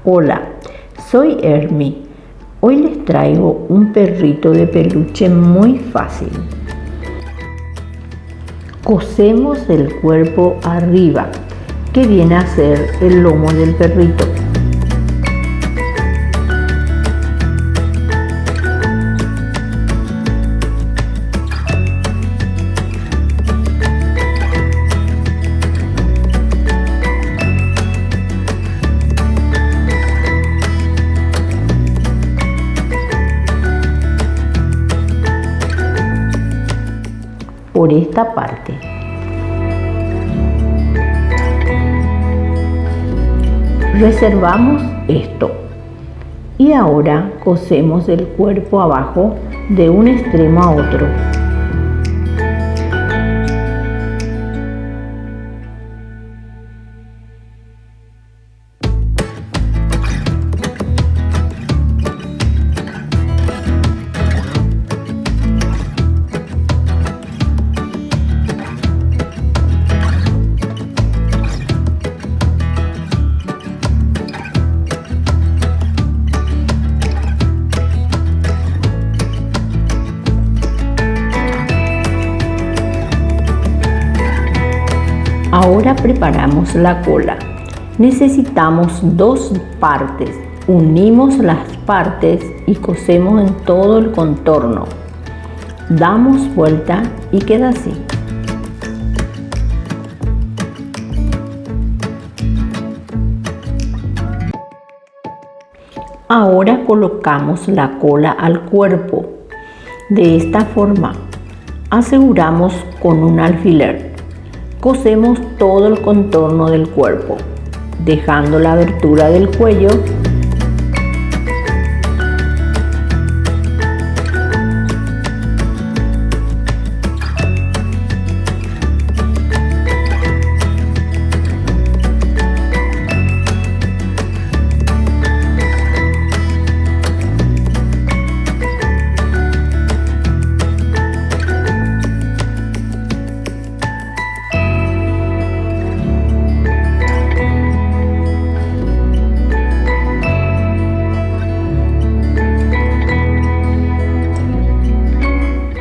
Hola, soy Hermi. Hoy les traigo un perrito de peluche muy fácil. Cosemos el cuerpo arriba, que viene a ser el lomo del perrito. Por esta parte. Reservamos esto y ahora cosemos el cuerpo abajo de un extremo a otro. Ahora preparamos la cola. Necesitamos dos partes. Unimos las partes y cosemos en todo el contorno. Damos vuelta y queda así. Ahora colocamos la cola al cuerpo. De esta forma, aseguramos con un alfiler. Cosemos todo el contorno del cuerpo, dejando la abertura del cuello.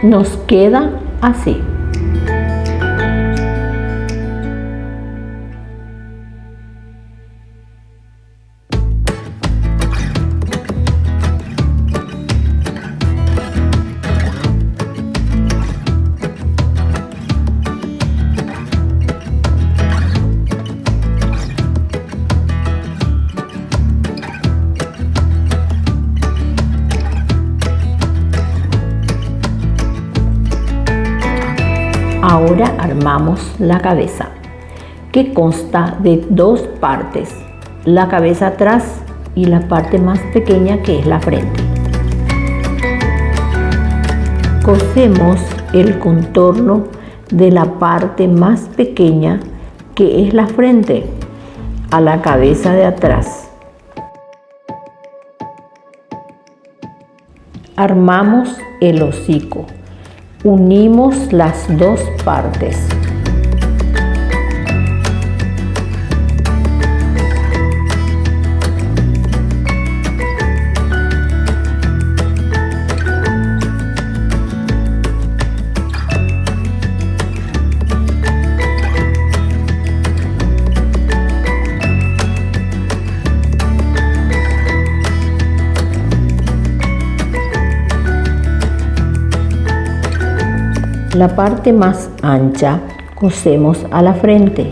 Nos queda así. Ahora armamos la cabeza, que consta de dos partes, la cabeza atrás y la parte más pequeña que es la frente. Cosemos el contorno de la parte más pequeña que es la frente a la cabeza de atrás. Armamos el hocico. Unimos las dos partes. La parte más ancha cosemos a la frente.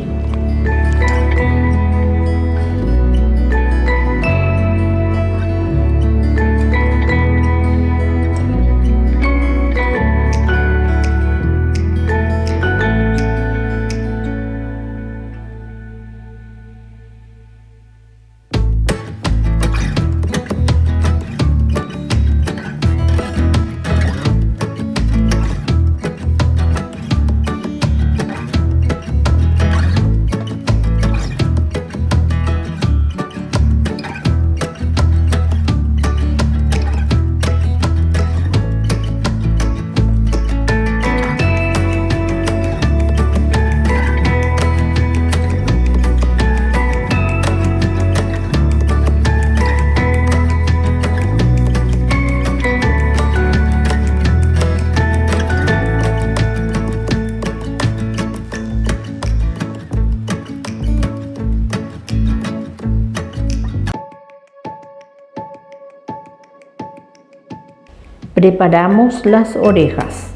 Preparamos las orejas.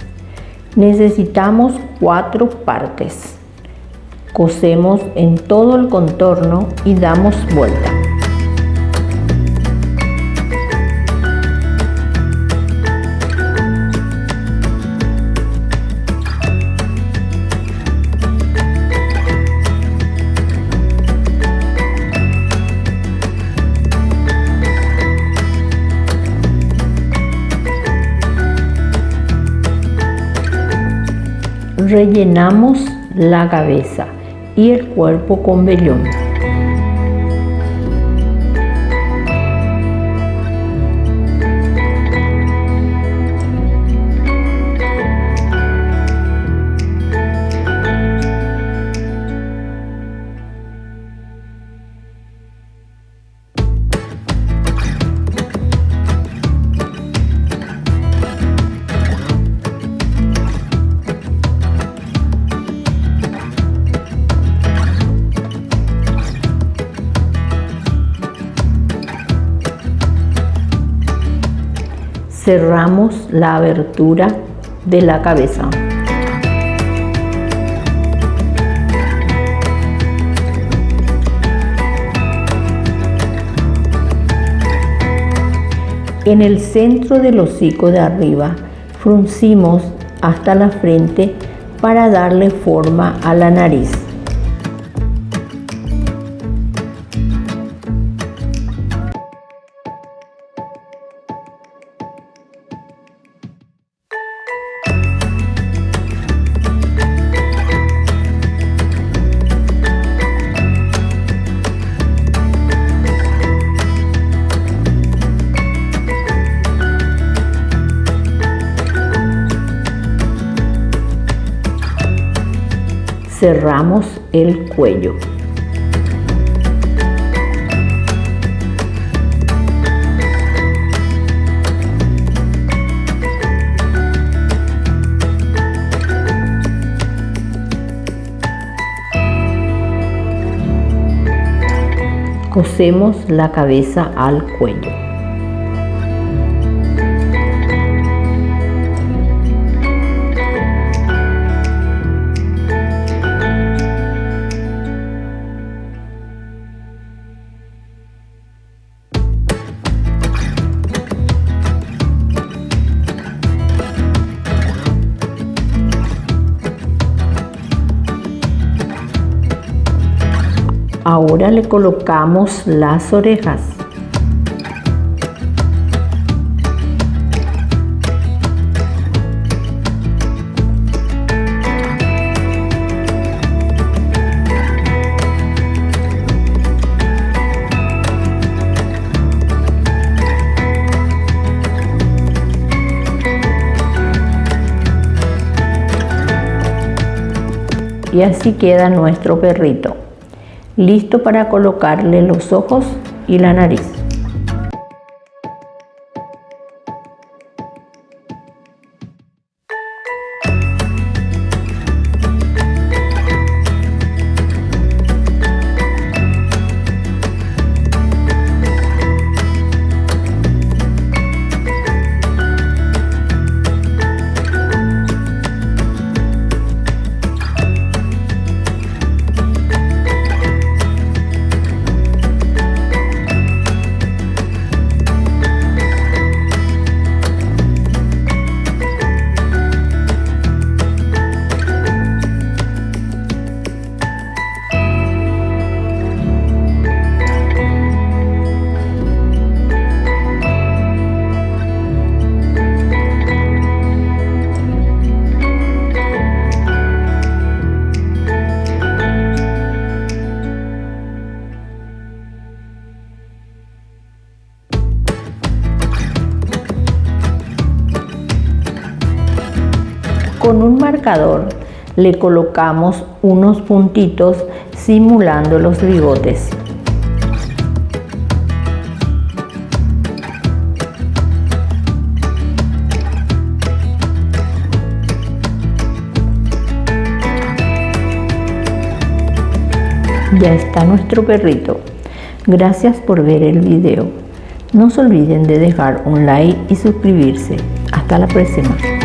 Necesitamos 4 partes. Cosemos en todo el contorno y damos vuelta. Rellenamos la cabeza y el cuerpo con vellón. Cerramos la abertura de la cabeza. En el centro del hocico de arriba, fruncimos hasta la frente para darle forma a la nariz. Cerramos el cuello. Cosemos la cabeza al cuello. Ahora le colocamos las orejas. Y así queda nuestro perrito, listo para colocarle los ojos y la nariz. Con un marcador le colocamos unos puntitos simulando los bigotes. Ya está nuestro perrito. Gracias por ver el video. No se olviden de dejar un like y suscribirse. Hasta la próxima.